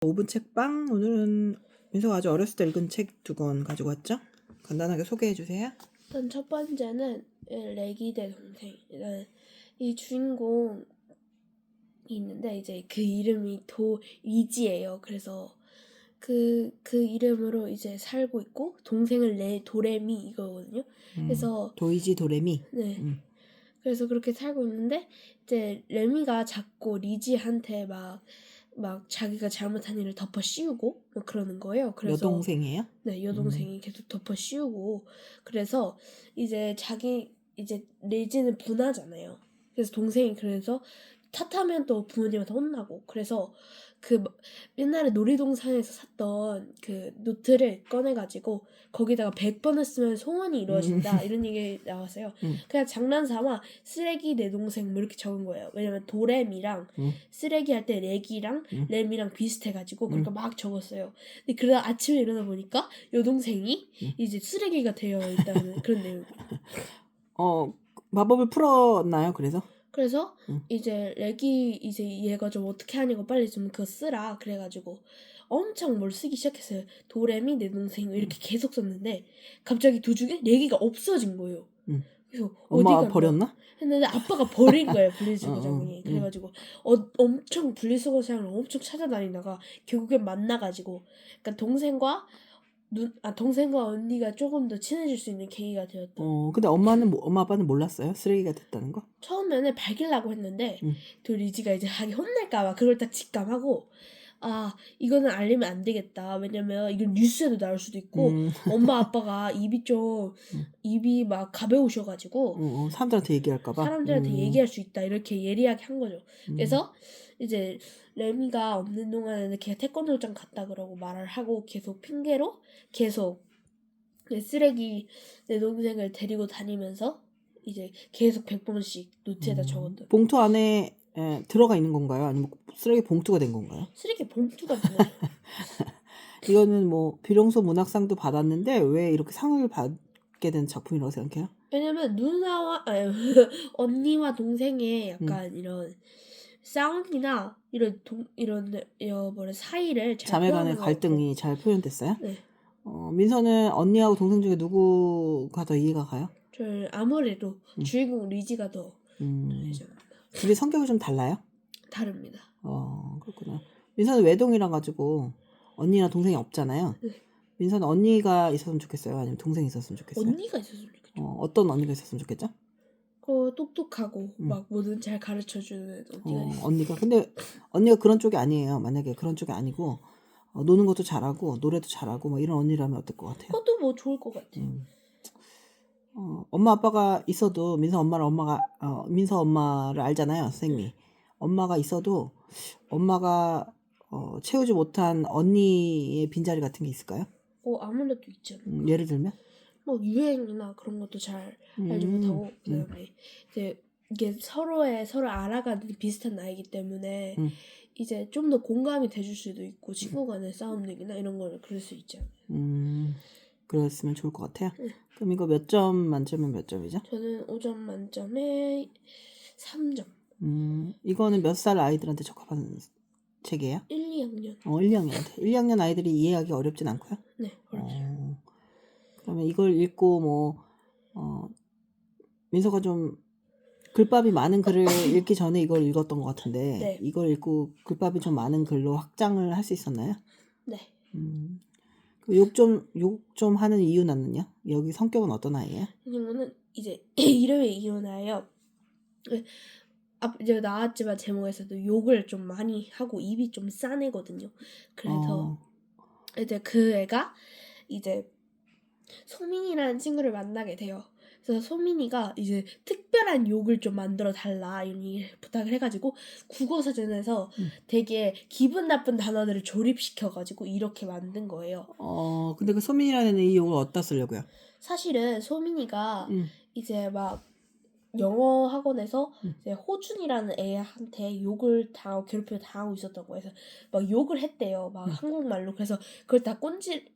5분 책방. 오늘은 민서가 아주 어렸을 때 읽은 책 2권 가지고 왔죠? 간단하게 소개해 주세요. 일단 첫 번째는 레기대 동생이라는 이 주인공이 있는데 이제 그 이름이 도이지예요. 그래서 그 이름으로 이제 살고 있고 동생은 도레미 이거거든요. 그래서 도이지 도레미. 네. 그래서 그렇게 살고 있는데 이제 레미가 자꾸 리지한테 막 자기가 잘못한 일을 덮어 씌우고 뭐 그러는 거예요. 그래서 여동생이에요? 네, 여동생이 계속 덮어 씌우고 그래서 이제 리지는 분하잖아요. 그래서 동생이 그래서 탓하면 또 부모님한테 혼나고 그래서 그 옛날에 놀이동산에서 샀던 그 노트를 꺼내가지고 거기다가 100번을 쓰면 소원이 이루어진다 이런 얘기 나왔어요. 그냥 장난삼아 쓰레기 내 동생 뭐 이렇게 적은 거예요. 왜냐면 도렘이랑 쓰레기 할 때 레기랑 렘이랑 비슷해가지고 그러니까 막 적었어요. 근데 그러다 아침에 일어나 보니까 여동생이 이제 쓰레기가 되어 있다는 그런 내용이에요. 마법을 풀었나요? 그래서 이제 렉이 이제 얘가 좀 어떻게 하냐고 빨리 좀 그거 쓰라 그래가지고 엄청 뭘 쓰기 시작했어요. 도레미 내 동생 이렇게 계속 썼는데 갑자기 도중에 렉이가 없어진 거예요. 그래서 엄마가 어디 갔나 버렸나? 했는데 아빠가 버린 거예요. 분리수거장에. 그래가지고 엄청 분리수거장을 엄청 찾아다니다가 결국엔 만나가지고 그러니까 동생과 언니가 조금 더 친해질 수 있는 계기가 되었던. 근데 엄마 아빠는 몰랐어요? 쓰레기가 됐다는 거? 처음에는 밝히려고 했는데 또 리지가 이제 자기 혼날까봐 그걸 딱 직감하고 이거는 알리면 안 되겠다. 왜냐면 이건 뉴스에도 나올 수도 있고 엄마 아빠가 입이 막 가벼우셔가지고 사람들한테 얘기할까봐? 사람들한테 얘기할 수 있다 이렇게 예리하게 한 거죠. 그래서 이제 레미가 없는 동안에는 걔가 태권도장 갔다 그러고 말을 하고 계속 핑계로 계속 쓰레기 내 동생을 데리고 다니면서 이제 계속 100번씩 노트에다 적었던. 봉투 안에 들어가 있는 건가요? 아니면 쓰레기 봉투가 된 건가요? 쓰레기 봉투가 된 거죠. 이거는 뭐 비룡소 문학상도 받았는데 왜 이렇게 상을 받게 된 작품이라고 생각해요? 왜냐면 언니와 동생의 약간 이런 싸움이나 이런 사이를 잘 자매간의 표현하고. 갈등이 잘 표현됐어요? 네. 민서는 언니하고 동생 중에 누구가 더 이해가 가요? 저 아무래도 주인공 리지가 더 둘이 성격이 좀 달라요? 다릅니다. 그렇구나. 민서는 외동이라 가지고 언니나 동생이 없잖아요. 민서는 언니가 있었으면 좋겠어요? 아니면 동생이 있었으면 좋겠어요? 언니가 있었으면 좋겠죠. 어떤 언니가 있었으면 좋겠죠? 똑똑하고 막 뭐든 잘 가르쳐주는 언니가 있어요. 언니가 근데 언니가 그런 쪽이 아니에요. 만약에 그런 쪽이 아니고 노는 것도 잘하고 노래도 잘하고 뭐 이런 언니라면 어떨 것 같아요? 그것도 뭐 좋을 것 같아요. 엄마 아빠가 있어도 민서 엄마를 알잖아요, 선생님이. 엄마가 있어도 엄마가 채우지 못한 언니의 빈자리 같은 게 있을까요? 아무래도 있죠. 예를 들면? 뭐 유행이나 그런 것도 잘 알지 못하고 그다음에 이제 이게 서로 알아가는 비슷한 나이기 때문에 이제 좀 더 공감이 돼줄 수도 있고 친구 간의 싸움들이나 이런 걸 그럴 수 있잖아요. 그랬으면 좋을 것 같아요. 그럼 이거 몇 점 만점에 몇 점이죠? 저는 5점 만점에 3점. 이거는 몇 살 아이들한테 적합한 책이에요? 1, 2학년. 1, 2학년한테. 1, 2학년 아이들이 이해하기 어렵진 않고요? 네, 어렵죠. 그러면 이걸 읽고 민서가 좀 글밥이 많은 글을 읽기 전에 이걸 읽었던 것 같은데 네. 이걸 읽고 글밥이 좀 많은 글로 확장을 할 수 있었나요? 네. 욕 좀 하는 이유는요? 여기 성격은 어떤 아이예요? 이거는 이제 이름이 이유나요. 이제 나왔지만 제목에서도 욕을 좀 많이 하고 입이 좀 싼 애거든요. 그래서 이제 그 애가 이제 소민이라는 친구를 만나게 돼요. 그래서 소민이가 이제 특별한 욕을 좀 만들어 달라 이런 부탁을 해가지고 국어사전에서 되게 기분 나쁜 단어들을 조립시켜가지고 이렇게 만든 거예요. 근데 그 소민이라는 이 욕을 어디다 쓰려고요? 사실은 소민이가 이제 막 영어 학원에서 이제 호준이라는 애한테 욕을 당하고 괴롭힘을 당하고 있었다고 해서 막 욕을 했대요. 막 한국말로. 그래서 그걸 다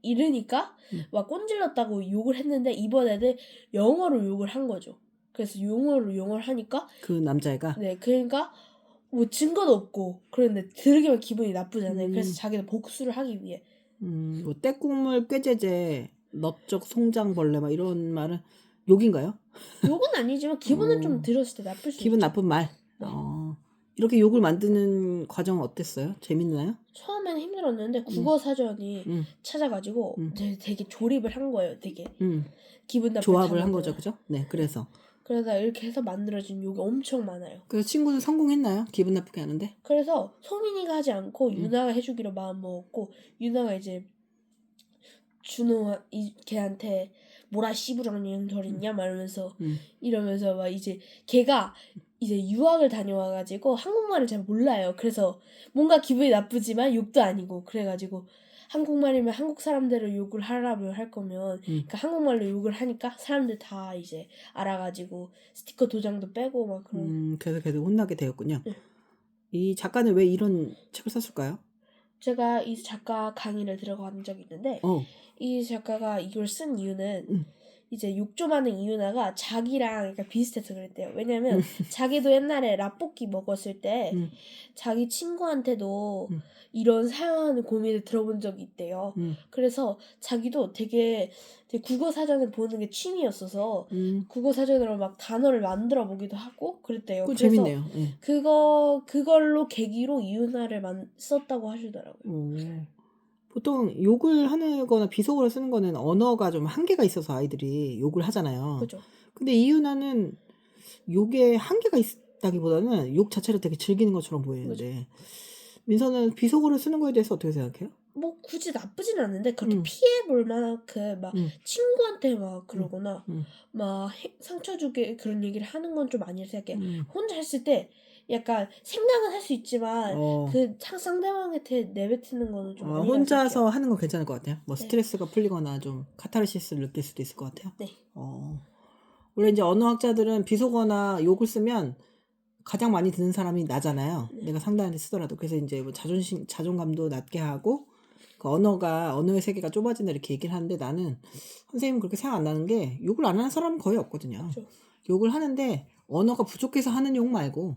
이르니까 막 꼰질렀다고 욕을 했는데 이번에는 영어로 욕을 한 거죠. 그래서 영어를 하니까 그 남자애가? 네, 그러니까 뭐 증거도 없고 그런데 들으기만 기분이 나쁘잖아요. 그래서 음. 자기는 복수를 하기 위해. 뭐 떼국물 꾀제제 넓적 송장벌레 막 이런 말은 욕인가요? 욕은 아니지만 기분은 좀 어, 들었을 때 나쁠 수 기분 있죠. 나쁜 말. 네. 이렇게 욕을 만드는 과정은 어땠어요? 재밌나요? 처음에는 힘들었는데 음, 국어 사전이 음, 찾아가지고 음, 이제 되게 조립을 한 거예요. 되게 음. 기분 나쁜 조합을 한 단어들을. 거죠, 그죠? 네, 그래서. 그러다 이렇게 해서 만들어진 욕이 엄청 많아요. 그래서 친구는 성공했나요? 기분 나쁘게 하는데? 그래서 소민이가 하지 않고 음, 유나가 해주기로 마음 먹었고 유나가 이제 준호 걔한테 뭐라 씨부랑이랑 저랬냐 말하면서 음, 이러면서 막 이제 걔가 이제 유학을 다녀와가지고 한국말을 잘 몰라요. 그래서 뭔가 기분이 나쁘지만 욕도 아니고 그래가지고 한국말이면 한국 사람들을 욕을 하라면 할 거면 음. 그러니까 한국말로 욕을 하니까 사람들 다 이제 알아가지고 스티커 도장도 빼고 막 그런. 그래서 계속 혼나게 되었군요. 네. 이 작가는 왜 이런 책을 썼을까요? 제가 이 작가 강의를 들어간 적이 있는데 어, 이 작가가 이걸 쓴 이유는 음, 이제 욕 좀 하는 이유나가 자기랑 약간 비슷해서 그랬대요. 왜냐면 자기도 옛날에 라볶이 먹었을 때 음, 자기 친구한테도 음, 이런 사연 고민을 들어본 적이 있대요. 음, 그래서 자기도 되게 국어 사전을 보는 게 취미였어서 음. 국어 사전으로 막 단어를 만들어 보기도 하고 그랬대요. 그거 그래서 재밌네요. 예. 그걸로 계기로 이유나를 썼다고 하시더라고요. 어, 보통 욕을 하거나 비속어를 쓰는 거는 언어가 좀 한계가 있어서 아이들이 욕을 하잖아요. 그죠? 근데 이유나는 욕에 한계가 있다기보다는 욕 자체를 되게 즐기는 것처럼 그죠? 보이는데 민서는 비속어를 쓰는 거에 대해서 어떻게 생각해요? 뭐 굳이 나쁘진 않은데 그렇게 음, 피해 볼 만큼 막 음, 친구한테 막 음, 그러거나 음, 막 상처 주게 그런 얘기를 하는 건 좀 아니라 생각해. 음. 혼자 했을 때 약간 생각은 할 수 있지만 어, 그 상대방한테 내뱉는 거는 좀 아니라 생각해요. 혼자서 하는 건 괜찮을 것 같아요. 뭐 네. 스트레스가 풀리거나 좀 카타르시스를 느낄 수도 있을 것 같아요. 네. 원래 이제 언어학자들은 비속어나 욕을 쓰면 가장 많이 듣는 사람이 나잖아요. 네. 내가 상대한테 쓰더라도. 그래서 이제 뭐 자존감도 낮게 하고, 그 언어의 세계가 좁아진다 이렇게 얘기를 하는데 나는 선생님은 그렇게 생각 안 나는 게 욕을 안 하는 사람은 거의 없거든요. 그렇죠. 욕을 하는데 언어가 부족해서 하는 욕 말고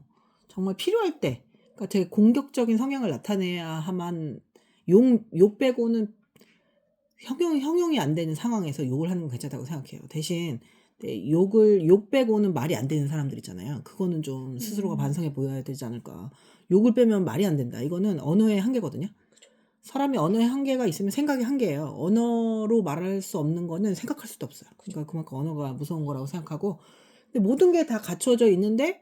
정말 필요할 때, 그러니까 되게 공격적인 성향을 나타내야만 욕 빼고는 형용이 안 되는 상황에서 욕을 하는 건 괜찮다고 생각해요. 대신 네, 욕 빼고는 말이 안 되는 사람들 있잖아요. 그거는 좀 스스로가 반성해 보여야 되지 않을까. 욕을 빼면 말이 안 된다. 이거는 언어의 한계거든요. 그죠. 사람이 언어의 한계가 있으면 생각의 한계예요. 언어로 말할 수 없는 거는 생각할 수도 없어요. 그러니까 그만큼 언어가 무서운 거라고 생각하고, 근데 모든 게 다 갖춰져 있는데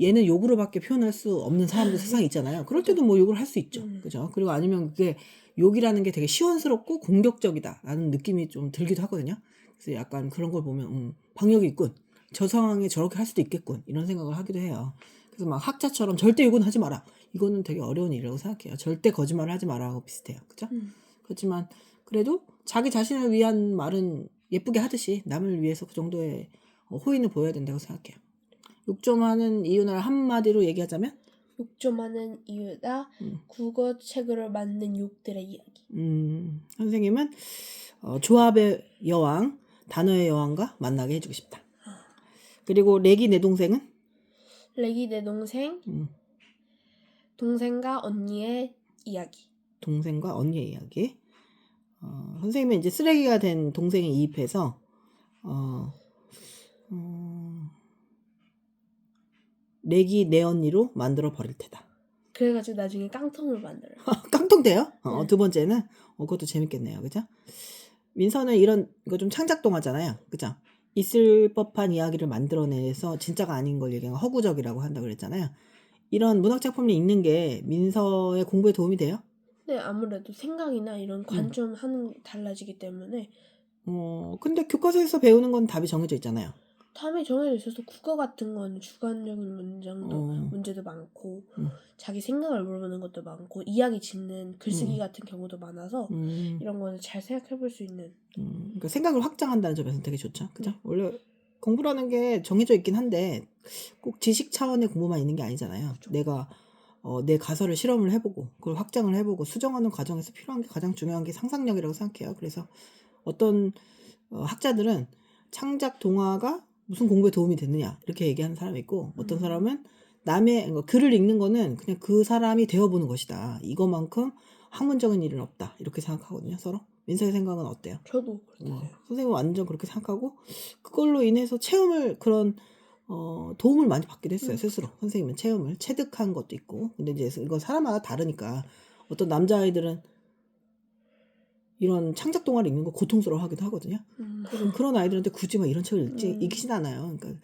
얘는 욕으로밖에 표현할 수 없는 사람도 세상에 있잖아요. 그럴 그죠. 때도 뭐 욕을 할 수 있죠. 그죠? 그리고 아니면 그게 욕이라는 게 되게 시원스럽고 공격적이다라는 느낌이 좀 들기도 하거든요. 그래서 약간 그런 걸 보면 박력이 있군. 저 상황에 저렇게 할 수도 있겠군. 이런 생각을 하기도 해요. 그래서 막 학자처럼 절대 욕은 하지 마라. 이거는 되게 어려운 일이라고 생각해요. 절대 거짓말을 하지 마라하고 비슷해요. 그죠? 그렇지만 그래도 자기 자신을 위한 말은 예쁘게 하듯이 남을 위해서 그 정도의 호의는 보여야 된다고 생각해요. 욕 좀 하는 이유를 한마디로 얘기하자면? 욕 좀 하는 이유가 국어책으로 만든 욕들의 이야기. 선생님은 조합의 여왕, 단어의 여왕과 만나게 해주고 싶다. 그리고 렉이 내 동생은? 렉이 내 동생, 동생과 언니의 이야기. 동생과 언니의 이야기. 선생님은 이제 쓰레기가 된 동생에 이입해서 렉이 내 언니로 만들어 버릴 테다. 그래가지고 나중에 깡통을 만들어요. 깡통 돼요? 네. 두 번째는 그것도 재밌겠네요. 그죠? 민서는 이런 거 좀 창작동화잖아요. 그죠? 있을 법한 이야기를 만들어내서 진짜가 아닌 걸 얘기하는 허구적이라고 한다고 그랬잖아요. 이런 문학 작품을 읽는 게 민서의 공부에 도움이 돼요? 네, 아무래도 생각이나 이런 음. 관점 하는 달라지기 때문에 근데 교과서에서 배우는 건 답이 정해져 있잖아요. 다음에 정해져 있어서 국어 같은 건 주관적인 어, 문제도 많고 음, 자기 생각을 물어보는 것도 많고 이야기 짓는 글쓰기 같은 경우도 많아서 음, 이런 거는 잘 생각해 볼 수 있는. 그러니까 생각을 확장한다는 점에서 되게 좋죠. 그죠? 네. 원래 공부라는 게 정해져 있긴 한데 꼭 지식 차원의 공부만 있는 게 아니잖아요. 내가 내 가설을 실험을 해보고 그걸 확장을 해보고 수정하는 과정에서 필요한 게 가장 중요한 게 상상력이라고 생각해요. 그래서 어떤 학자들은 창작 동화가 무슨 공부에 도움이 됐느냐 이렇게 얘기하는 사람이 있고 어떤 사람은 남의 글을 읽는 거는 그냥 그 사람이 되어보는 것이다. 이거만큼 학문적인 일은 없다. 이렇게 생각하거든요. 서로. 민서의 생각은 어때요? 저도 그렇대요. 선생님은 완전 그렇게 생각하고 그걸로 인해서 체험을 그런 도움을 많이 받기도 했어요. 스스로. 선생님은 체험을 체득한 것도 있고. 근데 이제 이건 사람마다 다르니까 어떤 남자아이들은 이런 창작 동화를 읽는 거 고통스러워하기도 하거든요. 그래서 그런 아이들한테 굳이 막 이런 책을 읽히진 않아요. 그러니까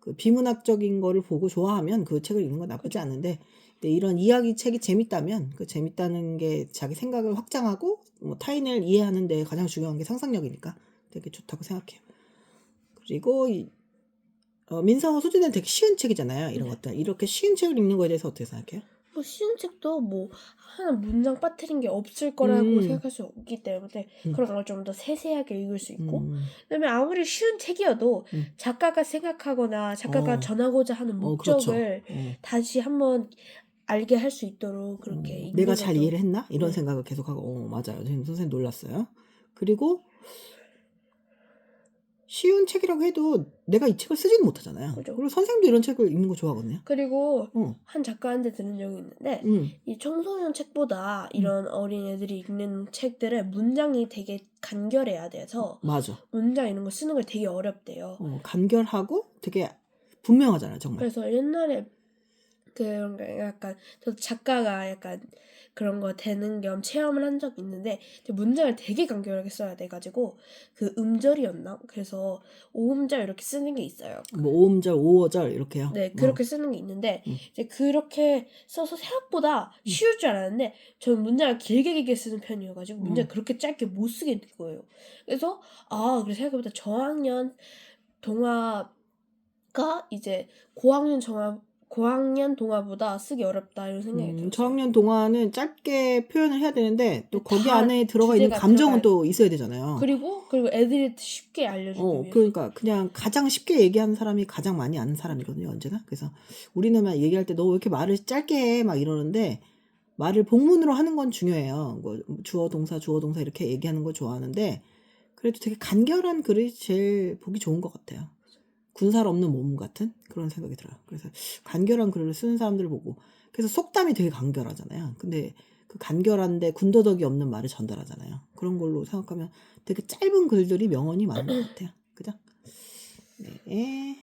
그 비문학적인 거를 보고 좋아하면 그 책을 읽는 건 나쁘지 않은데 근데 이런 이야기 책이 재밌다면 그 재밌다는 게 자기 생각을 확장하고 뭐 타인을 이해하는 데 가장 중요한 게 상상력이니까 되게 좋다고 생각해요. 그리고 민사와 소진은 되게 쉬운 책이잖아요. 이런 것들. 이렇게 쉬운 책을 읽는 거에 대해서 어떻게 생각해요? 뭐 쉬운 책도 뭐 하나 문장 빠뜨린 게 없을 거라고 생각할 수 없기 때문에 그런 걸 좀 더 세세하게 읽을 수 있고 그다음에 아무리 쉬운 책이어도 작가가 생각하거나 작가가 전하고자 하는 목적을 그렇죠. 다시 한번 알게 할 수 있도록 그렇게 읽는 내가 잘 것도- 이해를 했나? 이런 네. 생각을 계속하고 맞아요. 지금 선생님 놀랐어요. 그리고 쉬운 책이라고 해도 내가 이 책을 쓰지는 못하잖아요. 그죠. 그리고 선생님도 이런 책을 읽는 거 좋아하거든요. 그리고 한 작가한테 들은 적이 있는데 이 청소년 책보다 이런 어린 애들이 읽는 책들의 문장이 되게 간결해야 돼서 맞아. 문장 이런 거 쓰는 걸 되게 어렵대요. 간결하고 되게 분명하잖아요, 정말. 그래서 옛날에 그런 게 약간 저도 작가가 약간 그런 거 되는 겸 체험을 한 적이 있는데 문장을 되게 간결하게 써야 돼가지고 그 음절이었나? 그래서 5음절 이렇게 쓰는 게 있어요. 뭐 5음절, 5어절 이렇게요. 네, 그렇게 쓰는 게 있는데 이제 그렇게 써서 생각보다 쉬울 줄 알았는데 저는 문장을 길게 쓰는 편이어가지고 문장을 그렇게 짧게 못 쓰게 된 거예요. 그래서 그래서 생각해보다 저학년 동화가 이제 고학년 동화보다 쓰기 어렵다 이런 생각이 들었어요. 저학년 동화는 짧게 표현을 해야 되는데 또 거기 다 안에 들어가 있는 주제가 감정은 들어가야- 또 있어야 되잖아요. 그리고 애들이 쉽게 알려주기 위해서. 그러니까 그냥 가장 쉽게 얘기하는 사람이 가장 많이 아는 사람이거든요, 언제나. 그래서 우리는 막 얘기할 때 너 왜 이렇게 말을 짧게 해? 막 이러는데 말을 복문으로 하는 건 중요해요. 뭐 주어 동사 이렇게 얘기하는 거 좋아하는데 그래도 되게 간결한 글이 제일 보기 좋은 것 같아요. 군살 없는 몸 같은 그런 생각이 들어요. 그래서 간결한 글을 쓰는 사람들을 보고 그래서 속담이 되게 간결하잖아요. 근데 그 간결한데 군더더기 없는 말을 전달하잖아요. 그런 걸로 생각하면 되게 짧은 글들이 명언이 많은 것 같아요. 그죠? 네.